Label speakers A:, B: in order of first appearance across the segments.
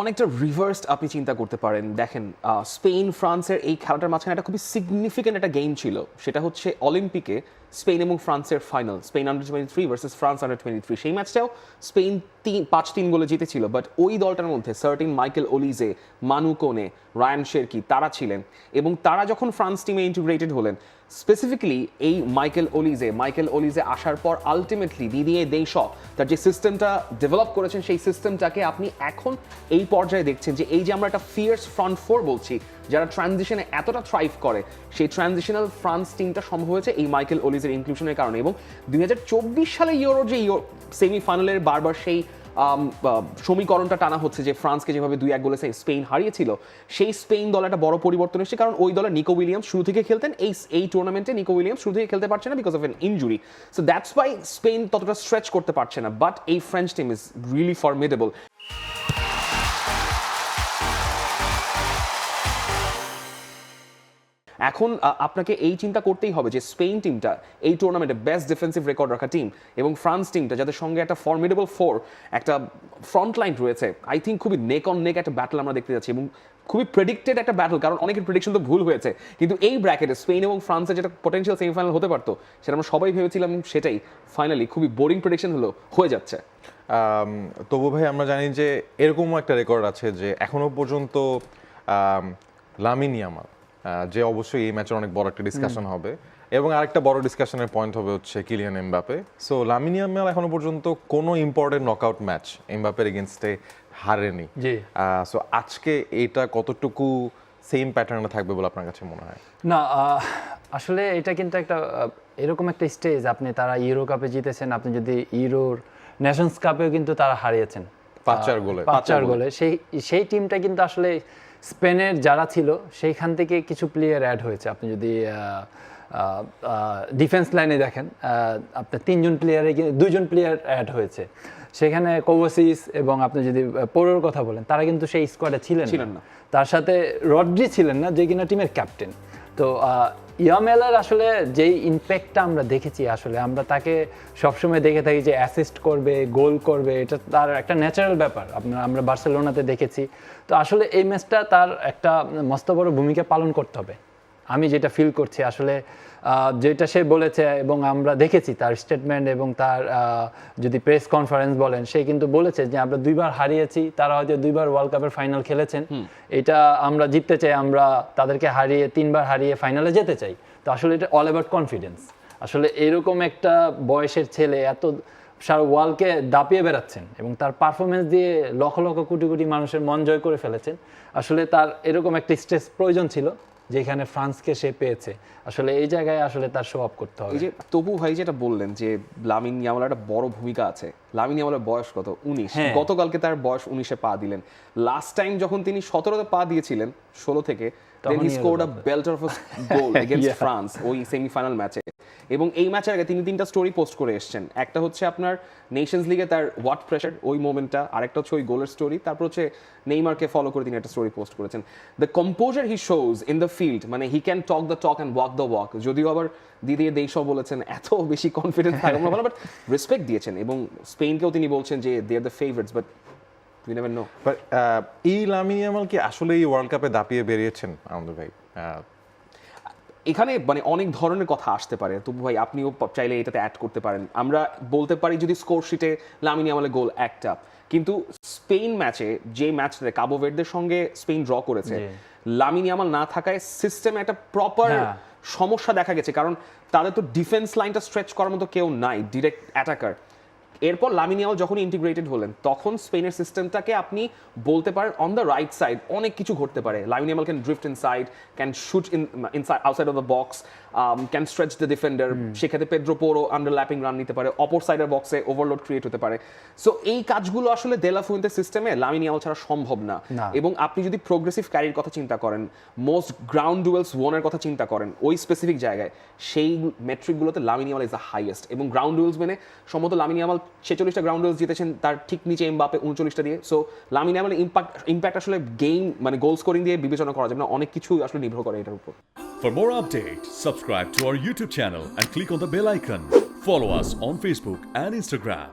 A: অনেকটা রিভার্সড আপনি চিন্তা করতে পারেন। দেখেন স্পেন ফ্রান্সের এই খেলাটার মাঝখানে একটা খুবই সিগনিফিক্যান্ট একটা গেম ছিল, সেটা হচ্ছে অলিম্পিকে স্পেন এবং ফ্রান্সের final, Spain under 23 versus France under 23। সেই ম্যাচটাও স্পেন 5-3 গোলে জিতেছিল, বাট ওই দলটার মধ্যে সার্টিন মাইকেল ওলিজে, মানু কোনে, রায়ান শেরকি তারা ছিলেন, এবং তারা যখন ফ্রান্স টিমে ইন্টিগ্রেটেড হলেন, স্পেসিফিক্যালি এই মাইকেল ওলিজে আসার পর আলটিমেটলি দিদিয়ে দেশপ তার যে সিস্টেমটা ডেভেলপ করেছেন, সেই সিস্টেমটাকে আপনি এখন এই পর্যায়ে দেখছেন যে এই যে আমরা একটা ফিয়ার্স ফ্রন্ট ফোর বলছি, যারা ট্রানজিশনে এতটা থ্রাইভ করে, সেই ট্রানজিশনাল ফ্রান্স টিমটা সম্ভব হয়েছে এই মাইকেল ওলিজের ইনক্লুশনের কারণে। এবং 2024 সালে ইউরোর যে সেমিফাইনালের বারবার সেই সমীকরণটা টানা হচ্ছে যে ফ্রান্সকে যেভাবে 2-1 গোলে স্পেন হারিয়েছিল, সেই স্পেন দল একটা বড় পরিবর্তন এসেছে, কারণ ওই দলে নিকো উইলিয়ামস শুরু থেকে খেলতেন, এই টুর্নামেন্টে নিকো উইলিয়ামস শুরু থেকে খেলতে পারছে না because of N injury. So that's why Spain ততটা স্ট্রেচ করতে পারছে না, বাট এই French team is really formidable. এখন আপনাকে এই চিন্তা করতেই হবে যে স্পেন টিমটা এই টুর্নামেন্টে বেস্ট ডিফেন্সিভ রেকর্ড রাখা টিম, এবং ফ্রান্স টিমটা যাদের সঙ্গে একটা ফর্মিডেবল একটা ফ্রন্ট লাইন রয়েছে, আই থিঙ্ক খুবই নেক অন নেক একটা ব্যাটল আমরা দেখতে যাচ্ছি, এবং খুবই প্রেডিক্টেড একটা ব্যাটল, কারণ অনেকের প্রেডিকশন তো ভুল হয়েছে, কিন্তু এই ব্র্যাকেটে স্পেন এবং ফ্রান্সের যেটা পটেনশিয়াল সেমিফাইনাল হতে পারতো সেটা আমরা সবাই ভেবেছিলাম, সেটাই ফাইনালি খুবই বোরিং প্রেডিকশন হয়ে যাচ্ছে।
B: তবু ভাই আমরা জানি যে এরকমও একটা রেকর্ড আছে যে এখনো পর্যন্ত লামিন ইয়ামাল, যে অবশ্যই এই ম্যাচের অনেক বড় একটা ডিসকাশন হবে, এবং আরেকটা বড় ডিসকাশনের পয়েন্ট হবে হচ্ছে Kylian Mbappe. So Lamine Yamal এখনো পর্যন্ত কোনো ইম্পর্টেন্ট নকআউট ম্যাচ এমবাপের এগেনস্টে হারেনি। সো আজকে এটা কতটুকু সেম প্যাটার্নে থাকবে বলে আপনার কাছে মনে হয়?
C: না, আসলে এটা কিন্তু একটা এরকম একটা স্টেজ, আপনি তারা ইউরো কাপে জিতেছেন, আপনি যদি ইউরোর নেশনস কাপেও কিন্তু তারা হারিয়েছেন 5-4 গোলে। সেই টিমটা কিন্তু আসলে স্পেনের যারা ছিল সেইখান থেকে কিছু প্লেয়ার অ্যাড হয়েছে। আপনি যদি ডিফেন্স লাইনে দেখেন, আপনার 2জন প্লেয়ার অ্যাড হয়েছে সেখানে, কোভাসিচ, এবং আপনি যদি পোরোর কথা বলেন, তারা কিন্তু সেই স্কোয়াডে ছিলেন না। তার সাথে রড্রি ছিলেন না, যে কিনা টিমের ক্যাপ্টেন। তো ইয়ামেলের আসলে যেই ইম্প্যাক্টটা আমরা দেখেছি, আসলে আমরা তাকে সবসময় দেখে থাকি যে অ্যাসিস্ট করবে, গোল করবে, এটা তার একটা ন্যাচারাল ব্যাপার। আমরা বার্সেলোনাতে দেখেছি। তো আসলে এই ম্যাচটা তার একটা মস্ত বড় ভূমিকা পালন করতে হবে, আমি যেটা ফিল করছি। আসলে যেটা সে বলেছে এবং আমরা দেখেছি তার স্টেটমেন্ট, এবং তার যদি প্রেস কনফারেন্স বলেন, সে কিন্তু বলেছে যে আমরা 2বার হারিয়েছি, তারা হয়তো 2বার ওয়ার্ল্ড কাপের ফাইনাল খেলেছেন, এটা আমরা জিততে চাই, আমরা তাদেরকে হারিয়ে 3বার হারিয়ে ফাইনালে যেতে চাই। তো আসলে এটা অল অ্যাবাউট কনফিডেন্স। আসলে এরকম একটা বয়সের ছেলে এত সারা ওয়ার্ল্ডকে দাপিয়ে বেড়াচ্ছেন, এবং তার পারফরমেন্স দিয়ে লক্ষ লক্ষ কোটি কোটি মানুষের মন জয় করে ফেলেছেন। আসলে তার এরকম একটা স্ট্রেস প্রয়োজন ছিল, যেখানে ফ্রান্সকে সে পেয়েছে। আসলে এই জায়গায় আসলে তার শো আপ করতে হবে।
A: এই যে তবু ভাই যেটা বললেন যে লামিন ইয়ামালের একটা বড় ভূমিকা আছে, লামিন ইয়ামালের বয়স কত? 19। গতকালকে তার বয়স 19-এ পা দিলেন। লাস্ট টাইম যখন তিনি 17-তে পা দিয়েছিলেন 16 থেকে, then he scored a belter of goal against France ওই সেমিফাইনাল ম্যাচে। এবং এই ম্যাচের আগে তিনি 3টা স্টোরি পোস্ট করে এসেছেন। একটা হচ্ছে আপনার নেশনস লিগে তার ওয়াট প্রেশার, ওই মোমেন্টটা, আরেকটা হচ্ছে ওই গোলের স্টোরি, তারপর হচ্ছে নেইমারকে ফলো করে তিনি একটা স্টোরি পোস্ট করেছেন। The composure he shows in the field, মানে he can talk the talk and walk the walk. যদিও আবার দিদিয়ে দেশও বলেছেন এত বেশি কনফিডেন্স থাকবে না ভালো, বাট রেসপেক্ট দিয়েছেন, এবং স্পেনকেও তিনি বলছেন যে they are the favourites, but we never know.
B: But এই লামিন ইয়ামাল কি আসলে এই ওয়ার্ল্ড কাপে দাপিয়ে বেরিয়েছেন আনন্দ ভাই?
A: এখানে মানে অনেক ধরনের কথা আসতে পারে, তবু ভাই আপনিও চাইলে এটাতে অ্যাড করতে পারেন। আমরা বলতে পারি যদি স্কোর শিটে লামিন ইয়ামালের গোল একটা, কিন্তু স্পেন ম্যাচে যে ম্যাচটাতে কাবো ভের্দের সঙ্গে স্পেন ড্র করেছে, লামিন ইয়ামাল না থাকায় সিস্টেমে একটা প্রপার সমস্যা দেখা গেছে, কারণ তাদের তো ডিফেন্স লাইনটা স্ট্রেচ করার মতো কেউ নাই, ডিরেক্ট অ্যাটাকার। এরপর লামিন ইয়ামাল যখন ইন্টিগ্রেটেড হলেন, তখন স্পেনের সিস্টেমটাকে আপনি বলতে পারেন অন দ্য রাইট সাইড অনেক কিছু ঘটতে পারে। Lamine Yamal can drift inside, can shoot inside outside of the box, can stretch the defender, সেক্ষেত্রে পেড্রো পোরো আন্ডারল্যাপিং রান নিতে পারে, অপর সাইডের বক্সে ওভারলোড ক্রিয়েট হতে পারে। সো এই কাজগুলো আসলে দে লা ফুয়েন্তের সিস্টেমে লামিন ইয়ামাল ছাড়া সম্ভব না। এবং আপনি যদি প্রোগ্রেসিভ ক্যারির কথা চিন্তা করেন, মোস্ট গ্রাউন্ড ডুয়েলস ওয়ানের কথা চিন্তা করেন, ওই স্পেসিফিক জায়গায় সেই মেট্রিকগুলোতে Lamine Yamal is the highest. এবং গ্রাউন্ড ডুয়েলস মেনে সম্ভবত লামিন ইয়ামাল 46টা গ্রাউন্ড ডুয়েলস জিতেছেন, তার ঠিক নিচে এমবাপে 39টা দিয়ে। সো লামিন ইয়ামালের ইম্প্যাক্ট আসলে গেম মানে গোল স্কোরিং দিয়ে বিবেচনা করা যাবে না, অনেক কিছু আসলে নির্ভর করে এটার উপর।
D: For more updates, subscribe to our YouTube channel and click on the bell icon. Follow us on Facebook and Instagram.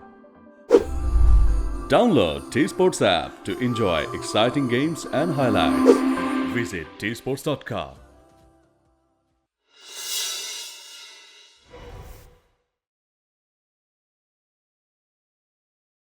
D: Download T Sports app to enjoy exciting games and highlights. Visit tsports.com.